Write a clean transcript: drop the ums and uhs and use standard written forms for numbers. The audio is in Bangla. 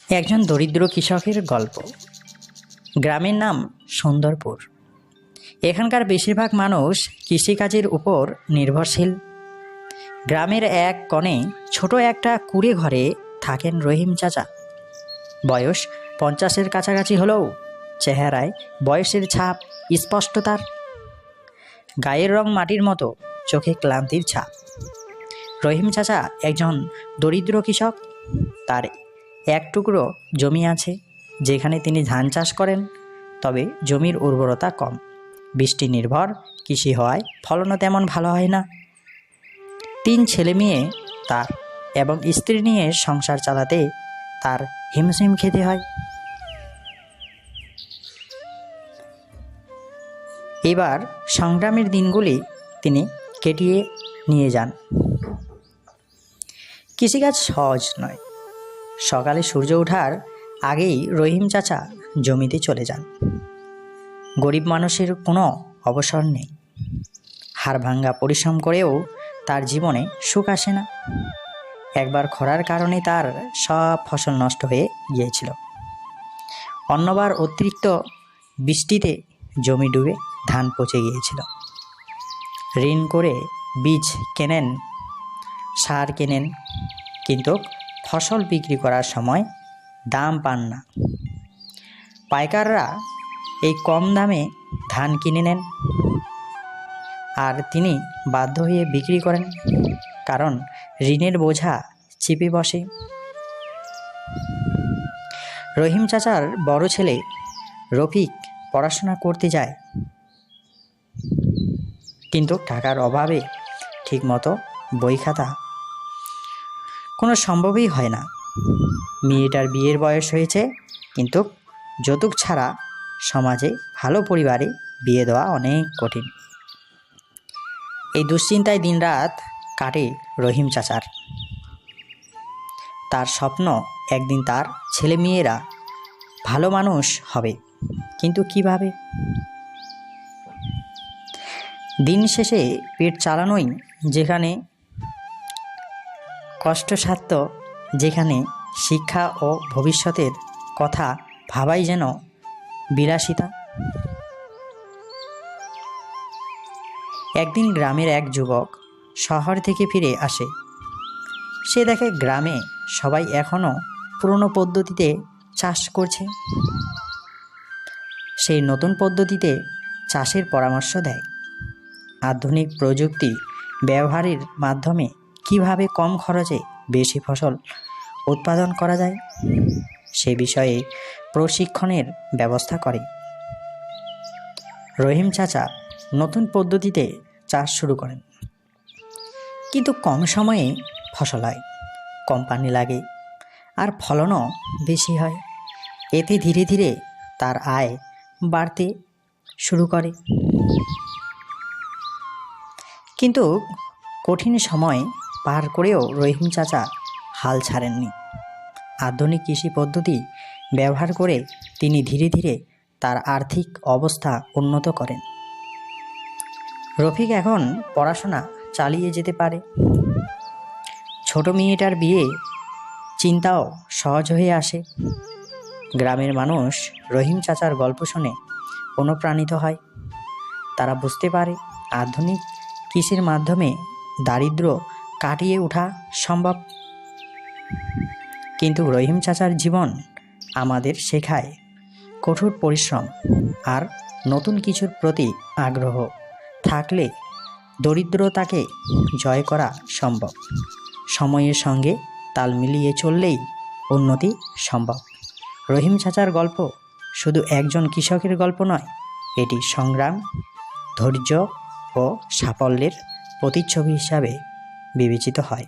একজন দরিদ্র কৃষকের গল্প। গ্রামের নাম সুন্দরপুর। এখানকার বেশিরভাগ মানুষ কৃষিকাজের উপর নির্ভরশীল। গ্রামের এক কোণে ছোট একটা কুঁড়ে ঘরে থাকেন রহিম চাচা। বয়স 50-এর কাছাকাছি হলেও চেহারায় বয়সের ছাপ স্পষ্ট তার। গায়ের রং মাটির মতো, চোখে ক্লান্তির ছাপ। রহিম চাচা একজন দরিদ্র কৃষক। তার এক টুকরো জমি আছে যেখানে তিনি ধান চাষ করেন, তবে জমির উর্বরতা কম। বৃষ্টি নির্ভর কৃষি হওয়ায় ফলনও তেমন ভালো হয় না। 3 ছেলে মেয়ে তার, এবং স্ত্রী নিয়ে সংসার চালাতে তার হিমশিম খেতে হয়। এবার সংগ্রামের দিনগুলি তিনি কেটিয়ে নিয়ে যান। কৃষিকাজ সহজ নয়। সকালে সূর্য ওঠার আগেই রহিম চাচা জমিতে চলে যান। গরিব মানুষের কোনো অবসর নেই। হাড়ভাঙ্গা পরিশ্রম করেও তার জীবনে সুখ আসে না। একবার খরার কারণে তার সব ফসল নষ্ট হয়ে গিয়েছিল। অন্যবার অতিরিক্ত বৃষ্টিতে জমি ডুবে ধান পচে গিয়েছিল। ঋণ করে বীজ কেনেন, সার কেনেন, কিন্তু ফসল বিক্রি করার সময় দাম পান না। পাইকাররা এই কম দামে ধান কিনে নেন, আর তিনি বাধ্য হয়ে বিক্রি করেন, কারণ ঋণের বোঝা চেপে বসে। রহিম চাচার বড় ছেলে রফিক পড়াশোনা করতে যায়, কিন্তু টাকার অভাবে ঠিকমতো বই খাতা কোনো সম্ভবই হয় না। মেয়েটার বিয়ের বয়স হয়েছে, কিন্তু যৌতুক ছাড়া সমাজে ভালো পরিবারে বিয়ে দেওয়া অনেক কঠিন। এই দুশ্চিন্তায় দিনরাত কাটে রহিম চাচার। তার স্বপ্ন একদিন তার ছেলে মেয়েরা ভালো মানুষ হবে, কিন্তু কিভাবে? দিন শেষে পেট চালানোই যেখানে কষ্টসাধ্য, যেখানে শিক্ষা ও ভবিষ্যতের কথা ভাবাই যেন বিলাসিতা। একদিন গ্রামের এক যুবক শহর থেকে ফিরে আসে। সে দেখে গ্রামে সবাই এখনও পুরনো পদ্ধতিতে চাষ করছে। সেই নতুন পদ্ধতিতে চাষের পরামর্শ দেয়। আধুনিক প্রযুক্তি ব্যবহারের মাধ্যমে কিভাবে কম খরচে বেশি ফসল উৎপাদন করা যায় সে বিষয়ে প্রশিক্ষণের ব্যবস্থা করে। রহিম চাচা নতুন পদ্ধতিতে চাষ শুরু করেন, কিন্তু কম সময়ে ফসল হয়, কম পানি লাগে, আর ফলনও বেশি হয়। এতে ধীরে ধীরে তার আয় বাড়তে শুরু করে। কিন্তু কঠিন সময় পার করেও রহিম চাচা হাল ছাড়েননি। আধুনিক কৃষি পদ্ধতি ব্যবহার করে তিনি ধীরে ধীরে তার আর্থিক অবস্থা উন্নত করেন। রফিক এখন পড়াশোনা চালিয়ে যেতে পারে। ছোট মেয়েটার বিয়ে চিন্তাও সহজ হয়ে আসে। গ্রামের মানুষ রহিম চাচার গল্প শুনে অনুপ্রাণিত হয়। তারা বুঝতে পারে আধুনিক কৃষির মাধ্যমে দারিদ্র্য কাটিয়ে ওঠা সম্ভব। কিন্তু রহিম চাচার জীবন আমাদের শেখায় কঠোর পরিশ্রম আর নতুন কিছুর প্রতি আগ্রহ থাকলে দরিদ্রতাকে জয় করা সম্ভব। সময়ের সঙ্গে তাল মিলিয়ে চললেই উন্নতি সম্ভব। রহিম চাচার গল্প শুধু একজন কৃষকের গল্প নয়, এটি সংগ্রাম, ধৈর্য ও সাফল্যের প্রতিচ্ছবি হিসাবে বিবেচিত হয়।